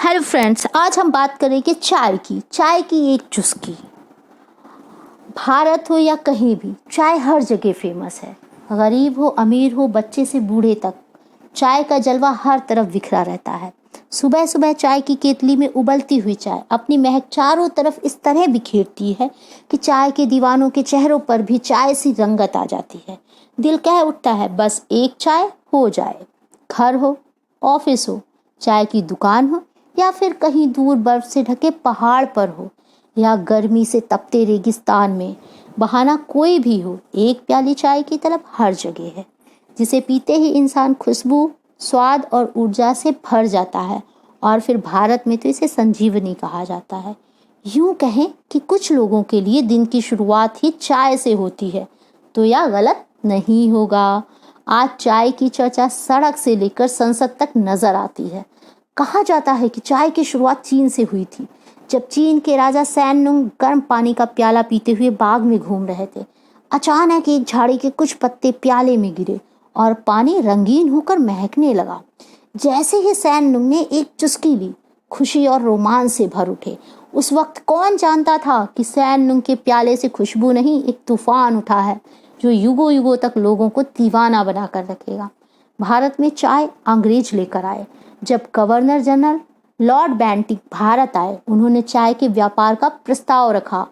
Hello friends, आज हम बात करेंगे चाय की एक चुस्की। भारत हो या कहीं भी, चाय हर जगह फेमस है। गरीब हो, अमीर हो, बच्चे से बूढ़े तक, चाय का जलवा हर तरफ बिखरा रहता है। सुबह सुबह चाय की केतली में उबलती हुई चाय अपनी महक चारों तरफ इस तरह बिखेरती है कि चाय के दीवानों के चेहरों पर भी चाय सी रंगत आ जाती है। दिल कह उठता है, बस एक चाय हो जाए। घर हो, ऑफिस हो, चाय की दुकान हो, या फिर कहीं दूर बर्फ से ढके पहाड़ पर हो, या गर्मी से तपते रेगिस्तान में, बहाना कोई भी हो, एक प्याली चाय की तलब हर जगह है, जिसे पीते ही इंसान खुशबू, स्वाद और ऊर्जा से भर जाता है। और फिर भारत में तो इसे संजीवनी कहा जाता है। यूं कहें कि कुछ लोगों के लिए दिन की शुरुआत ही चाय से होती है, तो यह गलत नहीं होगा। आज चाय की चर्चा सड़क से लेकर संसद तक नजर आती है। कहा जाता है कि चाय की शुरुआत चीन से हुई थी, जब चीन के राजा सैननुंग गर्म पानी का प्याला पीते हुए बाग में घूम रहे थे। अचानक एक झाड़ी के कुछ पत्ते प्याले में गिरे और पानी रंगीन होकर महकने लगा। जैसे ही सैननुंग ने एक चुस्की ली, खुशी और रोमांच से भर उठे। उस वक्त कौन जानता था कि सैननुंग के प्याले से खुशबू नहीं, एक तूफान उठा है जो युगों युगों तक लोगों को दीवाना बनाकर रखेगा। भारत में चाय अंग्रेज लेकर आए। जब governor general Lord Bentinck Bharat आए, उन्होंने चाय के व्यापार का प्रस्ताव रखा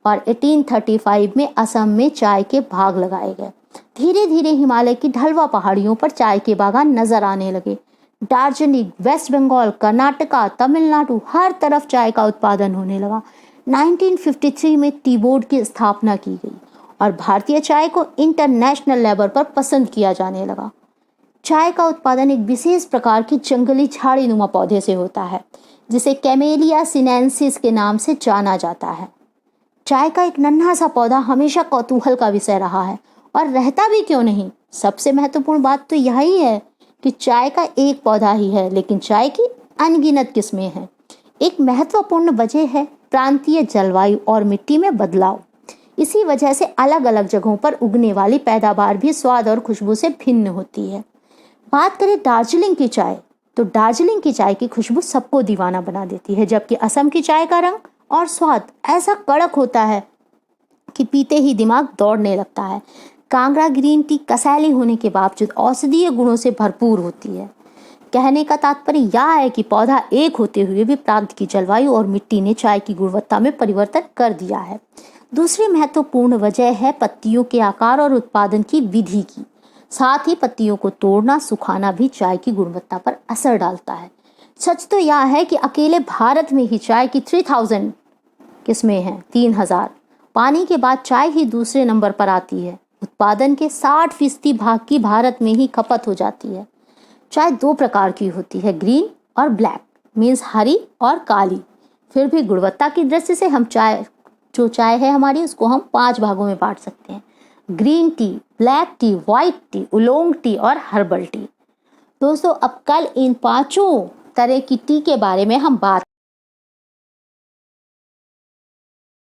और 1835 में असम में चाय के बाग लगाए गए। धीरे धीरे हिमालय की ढलवा पहाड़ियों पर चाय के बागान नजर आने लगे। दार्जिलिंग, वेस्ट बंगाल, कर्नाटका, तमिलनाडु, हर तरफ चाय का उत्पादन होने लगा। 1953 में टी बोर्ड की स्थापना की गई और भारतीय चाय को इंटरनेशनल लेवल पर पसंद किया जाने लगा। चाय का उत्पादन एक विशेष प्रकार की जंगली झाड़ी नुमा पौधे से होता है, जिसे कैमेलिया सिनेंसिस के नाम से जाना जाता है। चाय का एक नन्हा सा पौधा हमेशा कौतूहल का विषय रहा है, और रहता भी क्यों नहीं। सबसे महत्वपूर्ण बात तो यही है कि चाय का एक पौधा ही है, लेकिन चाय की अनगिनत किस्में हैं। एक महत्वपूर्ण वजह है प्रांतीय जलवायु और मिट्टी में बदलाव। इसी वजह से अलग अलग जगहों पर उगने वाली पैदावार भी स्वाद और खुशबू से भिन्न होती है। बात करें दार्जिलिंग की चाय, तो दार्जिलिंग की चाय की खुशबू सबको दीवाना बना देती है, जबकि असम की चाय का रंग और स्वाद ऐसा कड़क होता है कि पीते ही दिमाग दौड़ने लगता है। कांगड़ा ग्रीन टी कसैली होने के बावजूद औषधीय गुणों से भरपूर होती है। कहने का तात्पर्य यह है कि पौधा एक होते हुए भी प्रांत की जलवायु और मिट्टी ने चाय की गुणवत्ता में परिवर्तन कर दिया है। दूसरी महत्वपूर्ण वजह है पत्तियों के आकार और उत्पादन की विधि की। साथ ही पत्तियों को तोड़ना, सुखाना भी चाय की गुणवत्ता पर असर डालता है। सच तो यह है कि अकेले भारत में ही चाय की 3000 किस्में हैं, 3000। पानी के बाद चाय ही दूसरे नंबर पर आती है। उत्पादन के 60% भाग की भारत में ही खपत हो जाती है। चाय दो प्रकार की होती है, ग्रीन और ब्लैक, मीन्स हरी और काली। फिर भी गुणवत्ता की दृष्टि से हम चाय है हमारी, उसको हम 5 भागों में बांट सकते हैं: green tea, black T, white T, oolong tea और हर्बल टी। दोस्तों, अब कल इन 5 तरह की टी के बारे में हम बात